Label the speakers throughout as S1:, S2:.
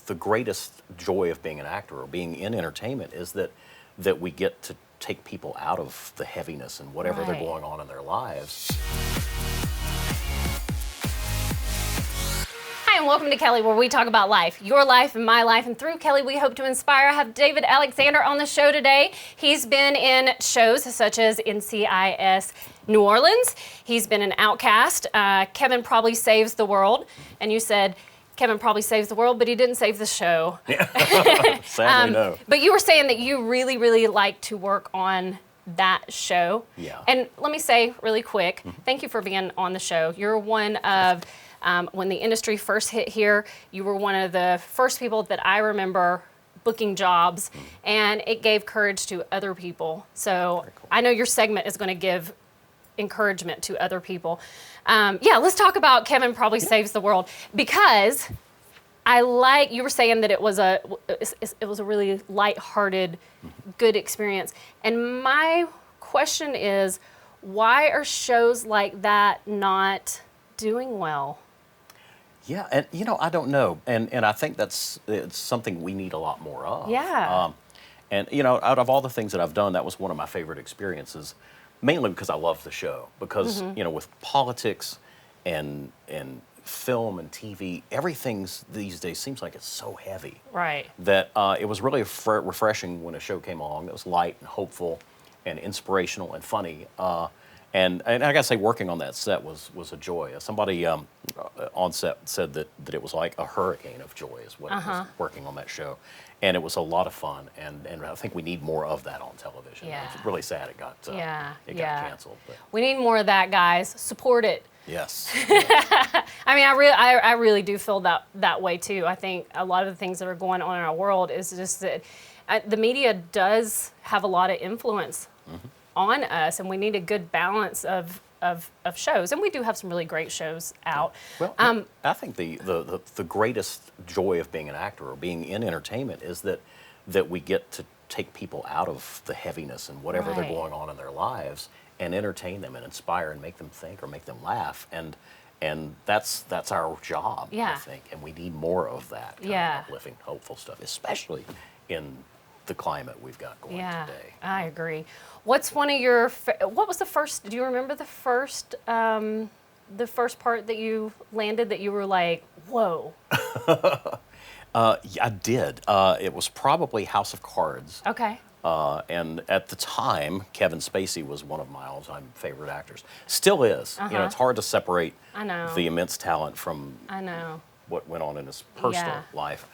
S1: the greatest joy of being an actor or being in entertainment is that we get to take people out of the heaviness and whatever they're going on in their lives.
S2: Hi, and welcome to Kelly, where we talk about life, your life and my life. And through Kelly, we hope to inspire. I have David Alexander on the show today. He's been in shows such as NCIS New Orleans. He's been an Outcast. Kevin Probably Saves the World. And you said, Kevin probably saves the world, but he didn't save the show.
S1: Sadly, no.
S2: But you were saying that you really, really like to work on that show.
S1: Yeah.
S2: And let me say really quick, thank you for being on the show. You're one of, when the industry first hit here, you were one of the first people that I remember booking jobs, and it gave courage to other people. So
S1: Very cool.
S2: I know your segment is going to give encouragement to other people. Yeah, let's talk about Kevin Probably Saves the World, because I like, you were saying that it was a really lighthearted, good experience. And my question is, why are shows like that not doing well?
S1: Yeah, and I don't know, and I think it's something we need a lot more of.
S2: Yeah.
S1: And out of all the things that I've done, that was one of my favorite experiences, mainly because I love the show. Because with politics and film and TV, everything's these days seems like it's so heavy.
S2: Right.
S1: That it was really refreshing when a show came along that was light and hopeful and inspirational and funny. And I gotta say, working on that set was a joy. Somebody on set said that it was like a hurricane of joy is what it was working on that show, and it was a lot of fun. And I think we need more of that on television.
S2: Yeah.
S1: It's really sad it got got canceled. But.
S2: We need more of that, guys. Support it.
S1: Yes.
S2: I mean, I really do feel that way too. I think a lot of the things that are going on in our world is just that the media does have a lot of influence on us, and we need a good balance of shows, and we do have some really great shows out.
S1: Well, I think the greatest joy of being an actor or being in entertainment is that we get to take people out of the heaviness and whatever they're going on in their lives and entertain them and inspire and make them think or make them laugh, and that's our job, I think, and we need more of that kind of uplifting, hopeful stuff, especially in the climate we've got going today.
S2: I agree. What's one of your, what was the first, do you remember the first part that you landed that you were like, whoa?
S1: I did. It was probably House of Cards.
S2: Okay.
S1: And at the time, Kevin Spacey was one of my all-time favorite actors. Still is. It's hard to separate the immense talent from what went on in his personal life.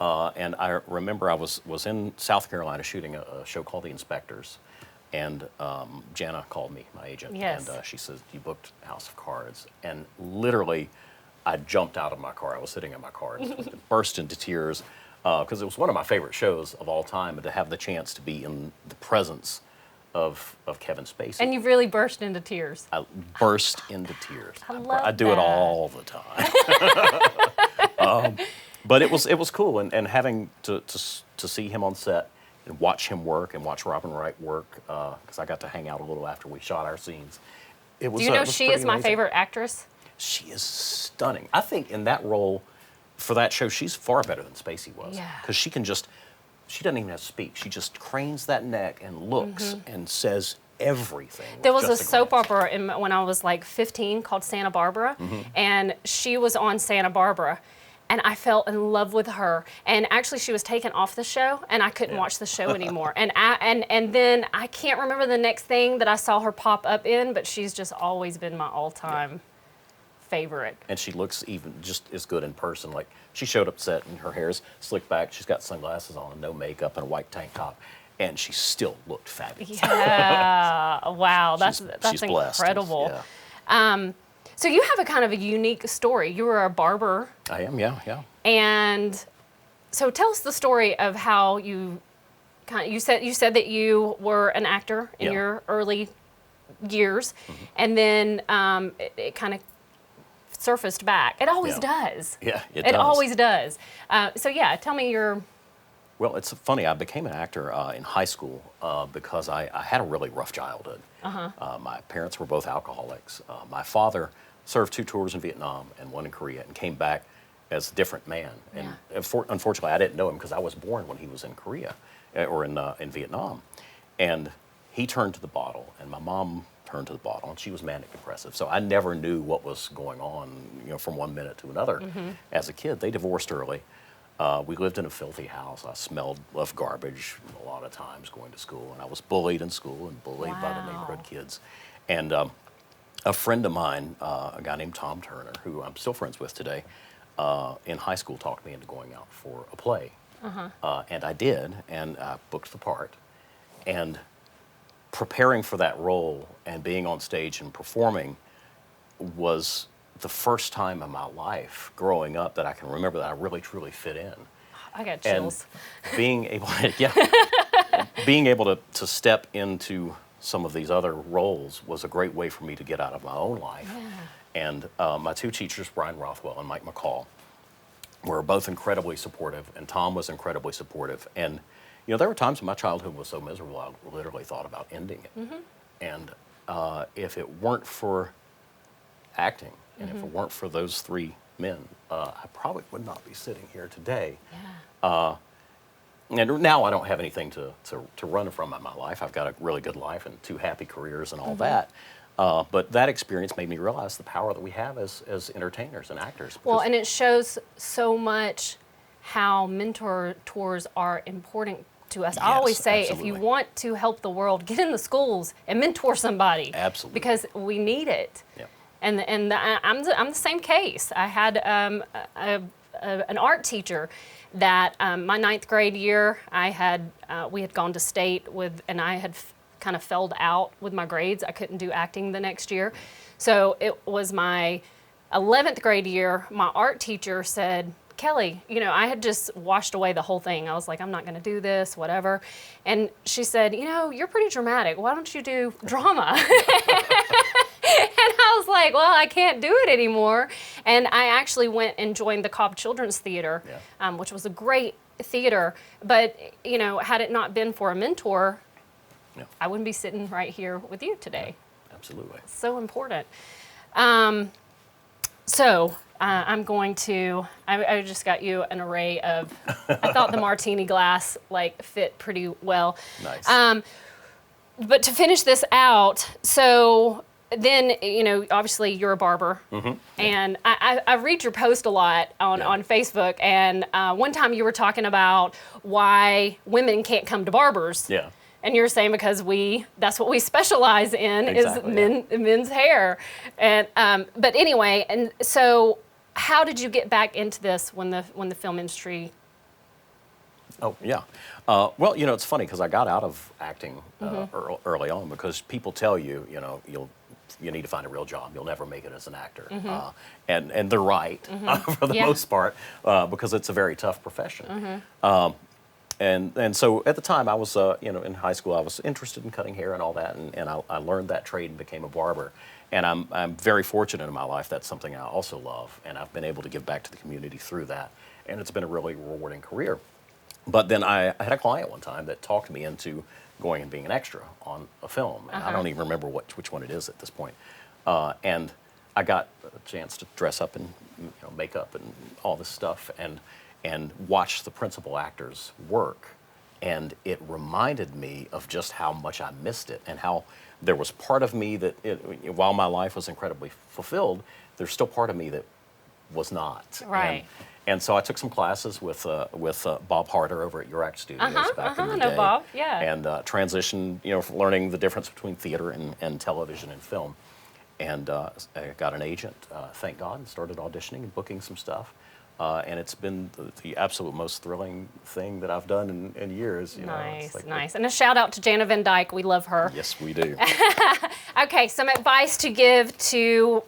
S1: And I remember I was in South Carolina shooting a show called The Inspectors, and Jana called me, my agent, and she says, "You booked House of Cards," and literally, I jumped out of my car. I was sitting in my car and burst into tears because it was one of my favorite shows of all time, and to have the chance to be in the presence of Kevin Spacey.
S2: And you really burst into tears.
S1: I burst into tears.
S2: I
S1: do it all the time. But it was cool, and having to see him on set and watch him work and watch Robin Wright work, because I got to hang out a little after we shot our scenes. It was.
S2: Do you know
S1: it was
S2: she
S1: pretty
S2: is my
S1: amazing.
S2: favorite actress?
S1: She is stunning. I think in that role, for that show, she's far better than Spacey was.
S2: Yeah.
S1: Because she doesn't even have to speak. She just cranes that neck and looks and says everything.
S2: There was a soap opera when I was like 15 called Santa Barbara, and she was on Santa Barbara. And I fell in love with her. And actually, she was taken off the show, and I couldn't watch the show anymore. And then I can't remember the next thing that I saw her pop up in, but she's just always been my all-time favorite.
S1: And she looks even just as good in person. Like, she showed up set, and her hair's slicked back. She's got sunglasses on and no makeup and a white tank top. And she still looked fabulous.
S2: Yeah, wow, that's
S1: she's blessed.
S2: incredible.
S1: Yeah.
S2: So you have a kind of a unique story. You were a barber.
S1: I am, yeah.
S2: And so tell us the story of how you said that you were an actor in your early years, and then it kind of surfaced back. It always does.
S1: Yeah, it
S2: does.
S1: does.
S2: Always does. So yeah, tell me your.
S1: Well, it's funny. I became an actor in high school because I had a really rough childhood. My parents were both alcoholics. My father served 2 tours in Vietnam and 1 in Korea, and came back as a different man. And unfortunately, I didn't know him because I was born when he was in Korea or in Vietnam. And he turned to the bottle, and my mom turned to the bottle, and she was manic depressive. So I never knew what was going on, from one minute to another. As a kid, they divorced early. We lived in a filthy house. I smelled of garbage a lot of times going to school, and I was bullied in school and bullied by the neighborhood kids. And a friend of mine, a guy named Tom Turner, who I'm still friends with today, in high school talked me into going out for a play. And I did, and I booked the part. And preparing for that role and being on stage and performing was the first time in my life growing up that I can remember that I really truly fit in.
S2: I got chills.
S1: And being able, being able to step into some of these other roles was a great way for me to get out of my own life. And my two teachers, Brian Rothwell and Mike McCall, were both incredibly supportive, and Tom was incredibly supportive. And there were times in my childhood was so miserable, I literally thought about ending it. And if it weren't for acting, and if it weren't for those three men, I probably would not be sitting here today. And now I don't have anything to run from in my life. I've got a really good life and two happy careers and all that. But that experience made me realize the power that we have as entertainers and actors.
S2: Well, and it shows so much how mentors are important to us. I always say, if you want to help the world, get in the schools and mentor somebody.
S1: Absolutely.
S2: Because we need it. And I'm the same case. I had an art teacher that my 9th grade year, we had gone to state and I had kind of failed out with my grades. I couldn't do acting the next year. So it was my 11th grade year, my art teacher said, Kelly, I had just washed away the whole thing. I was like, I'm not going to do this, whatever. And she said, you're pretty dramatic. Why don't you do drama? And I was like, well, I can't do it anymore. And I actually went and joined the Cobb Children's Theater, which was a great theater. But, had it not been for a mentor, I wouldn't be sitting right here with you today.
S1: Absolutely.
S2: So important. I'm going to, I just got you an array of, I thought the martini glass fit pretty well.
S1: Nice.
S2: But to finish this out, so then, obviously you're a barber. And I read your post a lot on Facebook. And one time you were talking about why women can't come to barbers. And you're saying because that's what we specialize in, is men's hair. And but anyway, and so how did you get back into this when the film industry?
S1: Oh, yeah. Well, it's funny because I got out of acting early on because people tell you, you need to find a real job. You'll never make it as an actor. And they're right for the most part because it's a very tough profession. And so at the time I was, in high school, I was interested in cutting hair and all that, and I learned that trade and became a barber. And I'm very fortunate in my life. That's something I also love, and I've been able to give back to the community through that. And it's been a really rewarding career. But then I had a client one time that talked me into going and being an extra on a film. And I don't even remember which one it is at this point. And I got a chance to dress up in makeup and all this stuff and watch the principal actors work. And it reminded me of just how much I missed it and how there was part of me that, while my life was incredibly fulfilled, there's still part of me that was not.
S2: Right.
S1: And so I took some classes with Bob Harder over at Urac Studios back in the day.
S2: Bob,
S1: And transitioned, learning the difference between theater and television and film. And I got an agent, thank God, and started auditioning and booking some stuff. And it's been the absolute most thrilling thing that I've done in years.
S2: Nice. And a shout out to Jana Van Dyke. We love her.
S1: Yes, we do.
S2: Okay, some advice to give to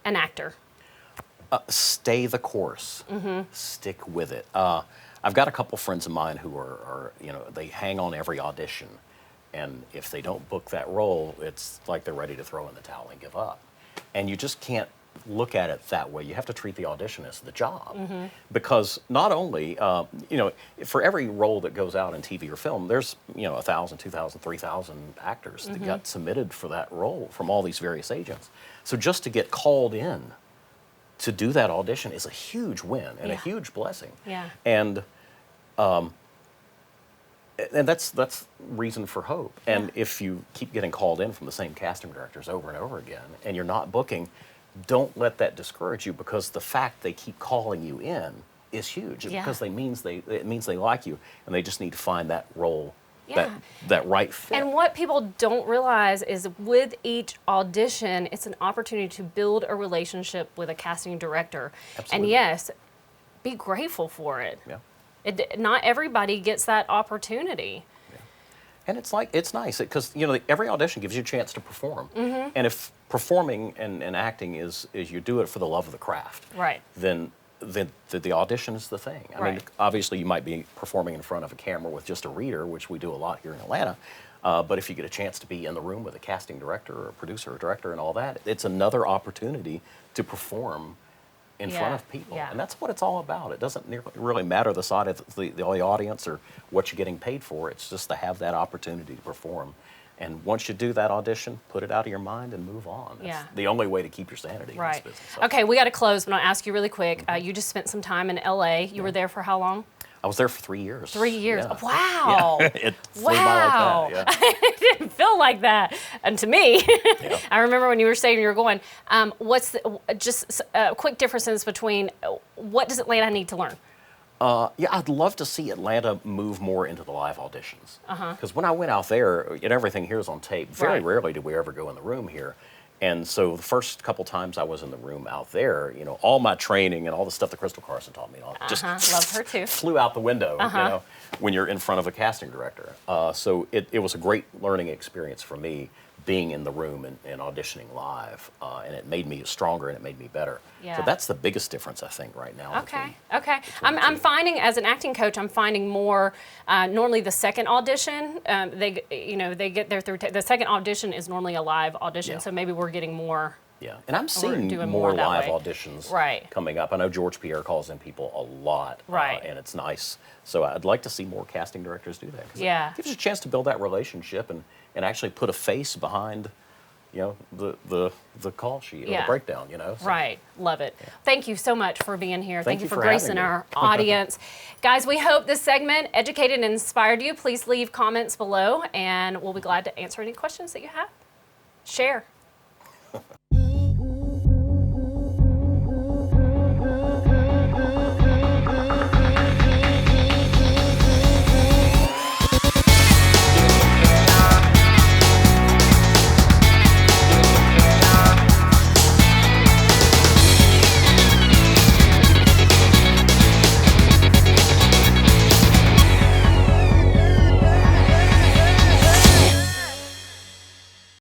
S2: an actor.
S1: Stay the course. Stick with it. I've got a couple friends of mine who are they hang on every audition. And if they don't book that role, it's like they're ready to throw in the towel and give up. And you just can't look at it that way. You have to treat the audition as the job. Because not only, for every role that goes out in TV or film, there's, 1,000, 2,000, 3,000 actors that got submitted for that role from all these various agents. So just to get called in to do that audition is a huge win and a
S2: Yeah.
S1: huge blessing.
S2: Yeah.
S1: And that's reason for hope. And if you keep getting called in from the same casting directors over and over again, and you're not booking, don't let that discourage you, because the fact they keep calling you in is huge.
S2: Yeah.
S1: Because it means they like you, and they just need to find that role,
S2: Yeah.
S1: that right fit.
S2: And what people don't realize is with each audition, it's an opportunity to build a relationship with a casting director.
S1: Absolutely.
S2: And yes, be grateful for it.
S1: Yeah.
S2: Not everybody gets that opportunity.
S1: And it's nice because every audition gives you a chance to perform. And if performing and acting is you do it for the love of the craft,
S2: Right.
S1: then the audition is the thing. I mean,
S2: Right.
S1: obviously you might be performing in front of a camera with just a reader, which we do a lot here in Atlanta. But if you get a chance to be in the room with a casting director or a producer or director and all that, it's another opportunity to perform in front of people.
S2: Yeah.
S1: And that's what it's all about. It doesn't really matter the side of the audience or what you're getting paid for. It's just to have that opportunity to perform. And once you do that audition, put it out of your mind and move on. That's
S2: Yeah.
S1: the only way to keep your sanity in
S2: Right.
S1: this business.
S2: Okay, we got to close, but I'll ask you really quick. You just spent some time in LA. You were there for how long?
S1: I was there for 3 years.
S2: 3 years.
S1: Yeah.
S2: Wow.
S1: It flew
S2: Wow.
S1: by like that. Yeah.
S2: It didn't feel like that. And to me,
S1: Yeah.
S2: I remember when you were saying you were going, what's just quick differences between what does Atlanta need to learn?
S1: Yeah, I'd love to see Atlanta move more into the live auditions. Because when I went out there, and everything here is on tape, very
S2: Right.
S1: rarely did we ever go in the room here. And so the first couple times I was in the room out there, all my training and all the stuff that Crystal Carson taught me, just
S2: Love her too.
S1: flew out the window, when you're in front of a casting director. So it was a great learning experience for me, being in the room and auditioning live. And it made me stronger and it made me better.
S2: Yeah.
S1: So that's the biggest difference, I think, right now.
S2: Okay.
S1: between-
S2: Okay. I'm finding, as an acting coach, I'm finding more. Normally, the second audition, they get there through. The second audition is normally a live audition,
S1: Yeah.
S2: so maybe we're getting more.
S1: Yeah, and I'm seeing
S2: doing
S1: more
S2: more that
S1: live
S2: way.
S1: auditions
S2: Right.
S1: coming up. I know George Pierre calls in people a lot,
S2: Right.
S1: and it's nice. So I'd like to see more casting directors do that. 'Cause
S2: Yeah.
S1: it gives you a chance to build that relationship and actually put a face behind, the call sheet or
S2: Yeah.
S1: the breakdown. So-
S2: Right. Love it. Thank you so much for being here. Thank you for
S1: for
S2: gracing
S1: having me.
S2: our audience. Guys, we hope this segment educated and inspired you. Please leave comments below, and we'll be glad to answer any questions that you have. Share.